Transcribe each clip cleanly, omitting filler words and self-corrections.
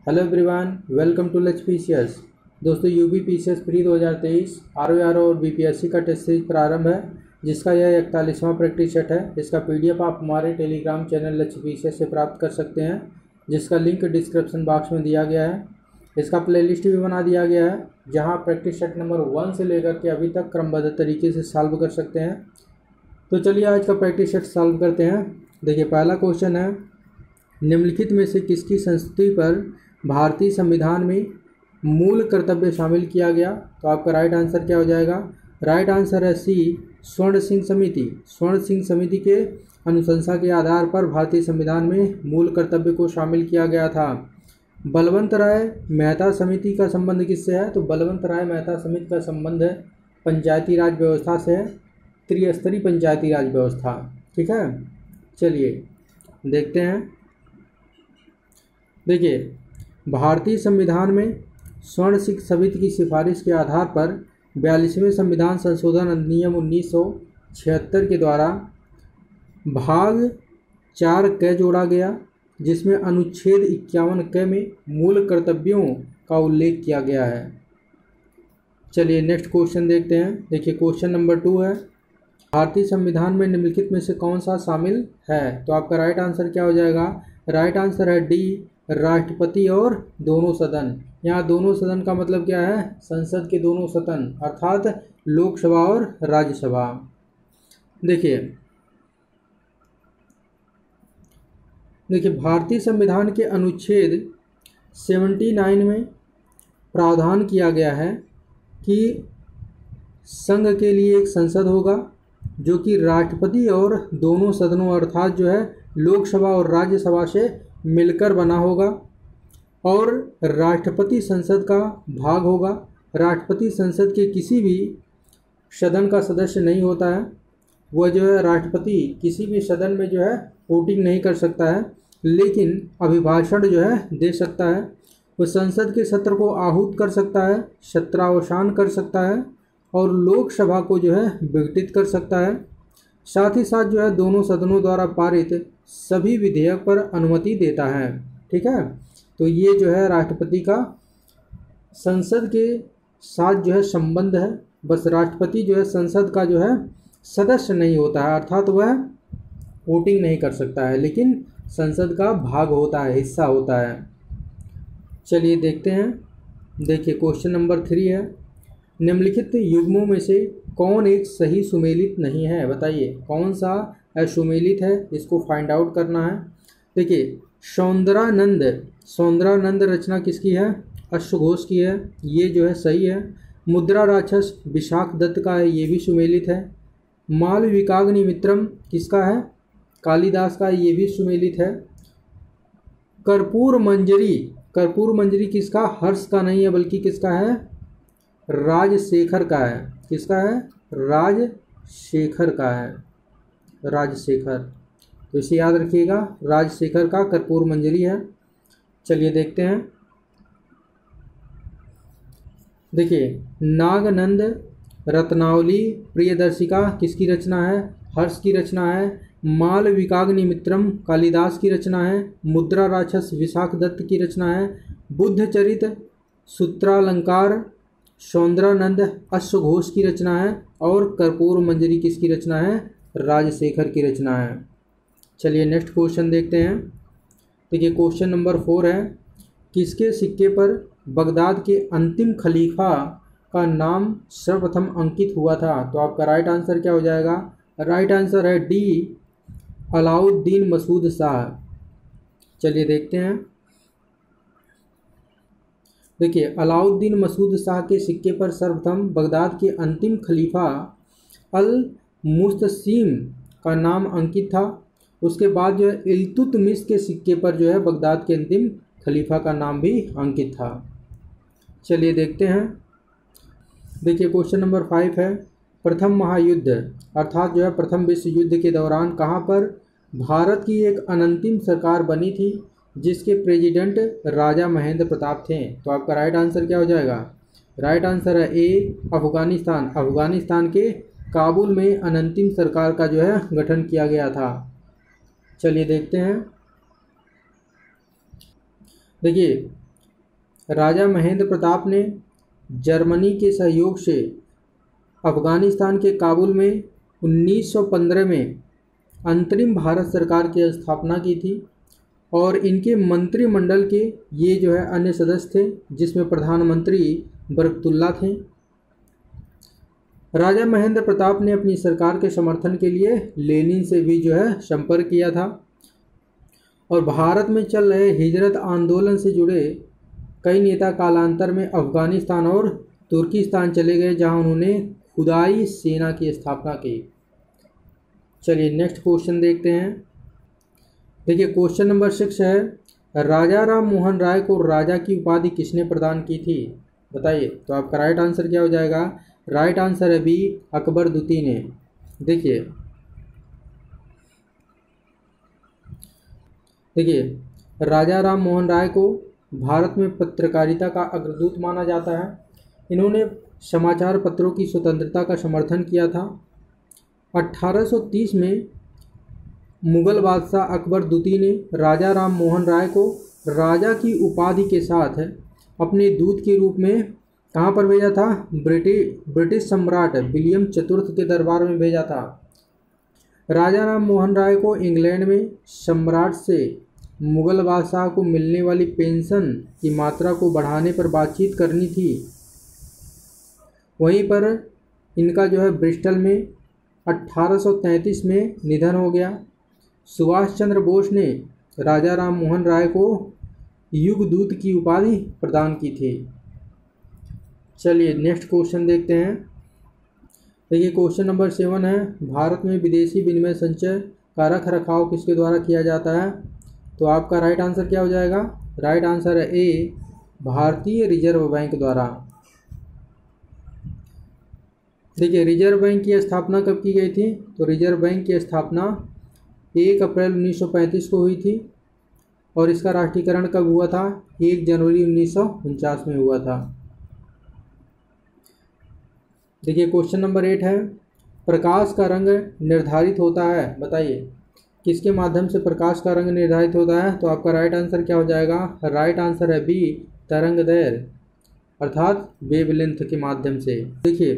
Hello everyone, welcome to let's PCS. दोस्तों, UP PCS pre 2023 ROR और BPSC का test series प्रारंभ है, जिसका यह 41वां प्रैक्टिस सेट है। इसका पीडीएफ आप हमारे टेलीग्राम चैनल लेट्स पीसीएस से प्राप्त कर सकते हैं, जिसका लिंक डिस्क्रिप्शन बॉक्स में दिया गया है। इसका प्लेलिस्ट भी बना दिया गया है, जहाँ प्रैक्टिस सेट नंबर 1 से लेकर के अभी तक क्रमबद्ध तरीके से सॉल्व कर सकते हैं। तो चलिए आज का प्रैक्टिस सेट सॉल्व करते हैं। देखिए, पहला क्वेश्चन है, निम्नलिखित में से किसकी संस्तुति पर भारतीय संविधान में मूल कर्तव्य शामिल किया गया? तो आपका राइट आंसर क्या हो जाएगा? राइट आंसर है सी, स्वर्ण सिंह समिति। स्वर्ण सिंह समिति के अनुशंसा के आधार पर भारतीय संविधान में मूल कर्तव्य को शामिल किया गया था। बलवंत राय मेहता समिति का संबंध किससे है? तो बलवंत राय मेहता समिति का संबंध है पंचायती राज व्यवस्था से है, त्रिस्तरीय पंचायती राज व्यवस्था। ठीक है, चलिए देखते हैं। देखिए, भारतीय संविधान में स्वर्ण सिंह समिति की सिफारिश के आधार पर 42वें संविधान संशोधन अधिनियम 1976 के द्वारा भाग 4 क जोड़ा गया, जिसमें अनुच्छेद 51 क में मूल कर्तव्यों का उल्लेख किया गया है। चलिए नेक्स्ट क्वेश्चन देखते हैं। देखिए, क्वेश्चन नंबर 2 है, भारतीय संविधान में निम्नलिखित में से कौन सा शामिल है? तो आपका राइट आंसर क्या हो जाएगा? राइट आंसर है डी, राष्ट्रपति और दोनों सदन। यहाँ दोनों सदन का मतलब क्या है? संसद के दोनों सदन, अर्थात लोकसभा और राज्यसभा। देखिए भारतीय संविधान के अनुच्छेद 79 में प्रावधान किया गया है कि संघ के लिए एक संसद होगा, जो कि राष्ट्रपति और दोनों सदनों अर्थात जो है लोकसभा और राज्यसभा से मिलकर बना होगा, और राष्ट्रपति संसद का भाग होगा। राष्ट्रपति संसद के किसी भी सदन का सदस्य नहीं होता है। वह जो है राष्ट्रपति किसी भी सदन में जो है वोटिंग नहीं कर सकता है, लेकिन अभिभाषण जो है दे सकता है। वह संसद के सत्र को आहूत कर सकता है, सत्रावसान कर सकता है, और लोकसभा को जो है विघटित कर सकता है। साथ ही साथ जो है दोनों सदनों द्वारा पारित सभी विधेयक पर अनुमति देता है। ठीक है, तो ये जो है राष्ट्रपति का संसद के साथ जो है संबंध है। बस राष्ट्रपति जो है संसद का जो है सदस्य नहीं होता है, अर्थात वह वोटिंग नहीं कर सकता है, लेकिन संसद का भाग होता है, हिस्सा होता है। चलिए देखते हैं। देखिए, क्वेश्चन नंबर 3 है, निम्नलिखित युग्मों में से कौन एक सही सुमेलित नहीं है? बताइए कौन सा असुमेलित है, इसको फाइंड आउट करना है। देखिए, सौंदरानंद रचना किसकी है? अश्वघोष की है, ये जो है सही है। मुद्रा राक्षस विशाख दत्त का है, ये भी सुमेलित है। मालविकाग्निमित्रम किसका है? कालिदास का, ये भी सुमेलित है। कर्पूर मंजरी किसका? हर्ष का नहीं है, बल्कि किसका है? राजशेखर का है। किसका है? राजशेखर का है, राजशेखर। तो इसे याद रखिएगा, राजशेखर का कर्पूर मंजरी है। चलिए देखते हैं। देखिए, नागनंद रत्नावली प्रियदर्शिका किसकी रचना है? हर्ष की रचना है। मालविकाग्निमित्रम कालिदास की रचना है। मुद्रा राक्षस विशाख दत्त की रचना है। बुद्धचरित सूत्रालंकार सौंदरानंद अश्वघोष की रचना है, और कर्पूर मंजरी किसकी रचना है? राजशेखर की रचना है। चलिए नेक्स्ट क्वेश्चन देखते हैं। देखिए, क्वेश्चन नंबर 4 है, किसके सिक्के पर बगदाद के अंतिम खलीफा का नाम सर्वप्रथम अंकित हुआ था? तो आपका राइट आंसर क्या हो जाएगा? राइट आंसर है डी, अलाउद्दीन मसूद शाह। चलिए देखते हैं। देखिए, अलाउद्दीन मसूद शाह के सिक्के पर सर्वप्रथम बगदाद के अंतिम खलीफा अल मुस्तसीम का नाम अंकित था। उसके बाद जो है इल्तुतमिश के सिक्के पर जो है बगदाद के अंतिम खलीफा का नाम भी अंकित था। चलिए देखते हैं। देखिए, क्वेश्चन नंबर 5 है, प्रथम महायुद्ध अर्थात जो है प्रथम विश्व युद्ध के दौरान कहाँ पर भारत की एक अनंतिम सरकार बनी थी, जिसके प्रेसिडेंट राजा महेंद्र प्रताप थे? तो आपका राइट आंसर क्या हो जाएगा? राइट आंसर है ए, अफगानिस्तान। अफगानिस्तान के काबुल में अनंतिम सरकार का जो है गठन किया गया था। चलिए देखते हैं। देखिए, राजा महेंद्र प्रताप ने जर्मनी के सहयोग से अफगानिस्तान के काबुल में 1915 में अंतरिम भारत सरकार की स्थापना की थी और इनके मंत्रिमंडल के ये जो है अन्य सदस्य थे, जिसमें प्रधानमंत्री बरकतुल्ला थे। राजा महेंद्र प्रताप ने अपनी सरकार के समर्थन के लिए लेनिन से भी जो है संपर्क किया था और भारत में चल रहे हिजरत आंदोलन से जुड़े कई नेता कालांतर में अफगानिस्तान और तुर्किस्तान चले गए, जहां उन्होंने खुदाई सेना की स्थापना की। चलिए नेक्स्ट क्वेश्चन देखते हैं। देखिए क्वेश्चन नंबर 6 है, राजा राम मोहन राय को राजा की उपाधि किसने प्रदान की थी? बताइए। तो आपका राइट आंसर क्या हो जाएगा? राइट आंसर है बी, अकबर द्वितीय ने। देखिए राजा राम मोहन राय को भारत में पत्रकारिता का अग्रदूत माना जाता है। इन्होंने समाचार पत्रों की स्वतंत्रता का समर्थन किया था। 1830 में मुगल बादशाह अकबर द्वितीय ने राजा राम मोहन राय को राजा की उपाधि के साथ अपने दूत के रूप में कहाँ पर भेजा था? ब्रिटिश सम्राट विलियम चतुर्थ के दरबार में भेजा था। राजा राम मोहन राय को इंग्लैंड में सम्राट से मुगल बादशाह को मिलने वाली पेंशन की मात्रा को बढ़ाने पर बातचीत करनी थी। वहीं पर इनका जो है ब्रिस्टल में 1833 में निधन हो गया। सुभाष चंद्र बोस ने राजा राम मोहन राय को युगदूत की उपाधि प्रदान की थी। चलिए नेक्स्ट क्वेश्चन देखते हैं। देखिए क्वेश्चन नंबर 7 है, भारत में विदेशी विनिमय संचय का रख रखाव किसके द्वारा किया जाता है? तो आपका राइट आंसर क्या हो जाएगा? राइट आंसर है ए, भारतीय रिजर्व बैंक द्वारा। देखिए रिजर्व बैंक की स्थापना कब की गई थी? तो रिजर्व बैंक की स्थापना 1 अप्रैल 1935 को हुई थी और इसका राष्ट्रीयकरण कब हुआ था? 1 जनवरी 1949 में हुआ था। देखिए क्वेश्चन नंबर 8 है, प्रकाश का रंग निर्धारित होता है। बताइए किसके माध्यम से प्रकाश का रंग निर्धारित होता है? तो आपका राइट आंसर क्या हो जाएगा? राइट आंसर है बी, तरंगदैर्घ्य अर्थात वेवलेंथ के माध्यम से। देखिए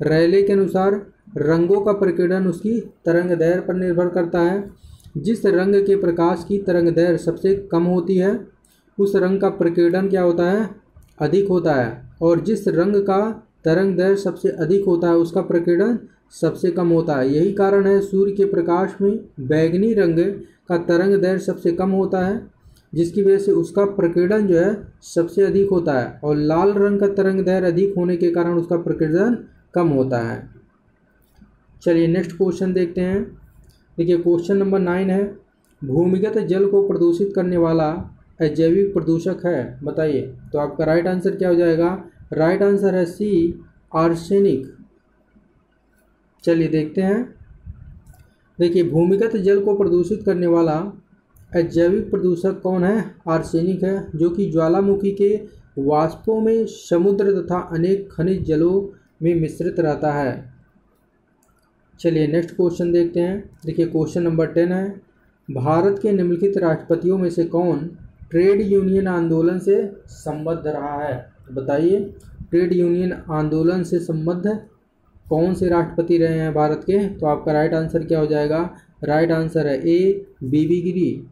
रेले के अनुसार रंगों का प्रकीर्णन उसकी तरंगदैर्घ्य पर निर्भर करता है। जिस रंग के प्रकाश की तरंगदैर्घ्य सबसे कम होती है उस रंग का प्रकीर्णन क्या होता है? अधिक होता है, और जिस रंग का तरंगदैर्घ्य सबसे अधिक होता है उसका प्रकीर्णन सबसे कम होता है। यही कारण है सूर्य के प्रकाश में बैंगनी रंग का तरंगदैर्घ्य सबसे कम होता है, जिसकी वजह से उसका प्रकीर्णन जो है सबसे अधिक होता है, और लाल रंग का तरंगदैर्घ्य अधिक होने के कारण उसका प्रकीर्णन कम होता है। चलिए नेक्स्ट क्वेश्चन देखते हैं। देखिए क्वेश्चन नंबर 9 है, भूमिगत जल को प्रदूषित करने वाला अजैविक प्रदूषक है। बताइए। तो आपका राइट आंसर क्या हो जाएगा? राइट आंसर है सी, आर्सेनिक। चलिए देखते हैं। देखिए भूमिगत जल को प्रदूषित करने वाला अजैविक प्रदूषक कौन है? आर्सेनिक है, जो कि ज्वालामुखी के वाष्पों में समुद्र तथा अनेक खनिज जलों में मिश्रित रहता है। चलिए नेक्स्ट क्वेश्चन देखते हैं। देखिए क्वेश्चन नंबर 10 है, भारत के निम्नलिखित राष्ट्रपतियों में से कौन ट्रेड यूनियन आंदोलन से संबद्ध रहा है? बताइए ट्रेड यूनियन आंदोलन से संबद्ध कौन से राष्ट्रपति रहे हैं भारत के? तो आपका राइट आंसर क्या हो जाएगा? राइट आंसर है ए, बीबी गिरी।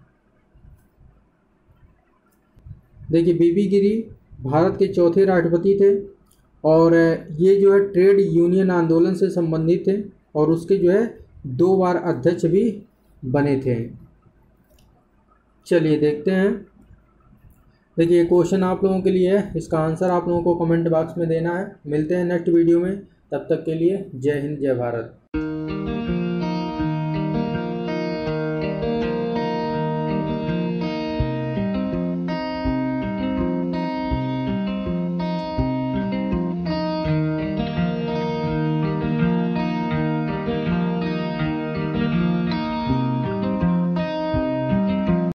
देखिए बीबी गिरी भारत के चौथे राष्ट्रपति थे और ये जो है ट्रेड यूनियन आंदोलन से संबंधित थे और उसके जो है 2 बार अध्यक्ष भी बने थे। चलिए देखते हैं। देखिए क्वेश्चन आप लोगों के लिए है, इसका आंसर आप लोगों को कमेंट बॉक्स में देना है। मिलते हैं नेक्स्ट वीडियो में, तब तक के लिए जय हिंद जय भारत।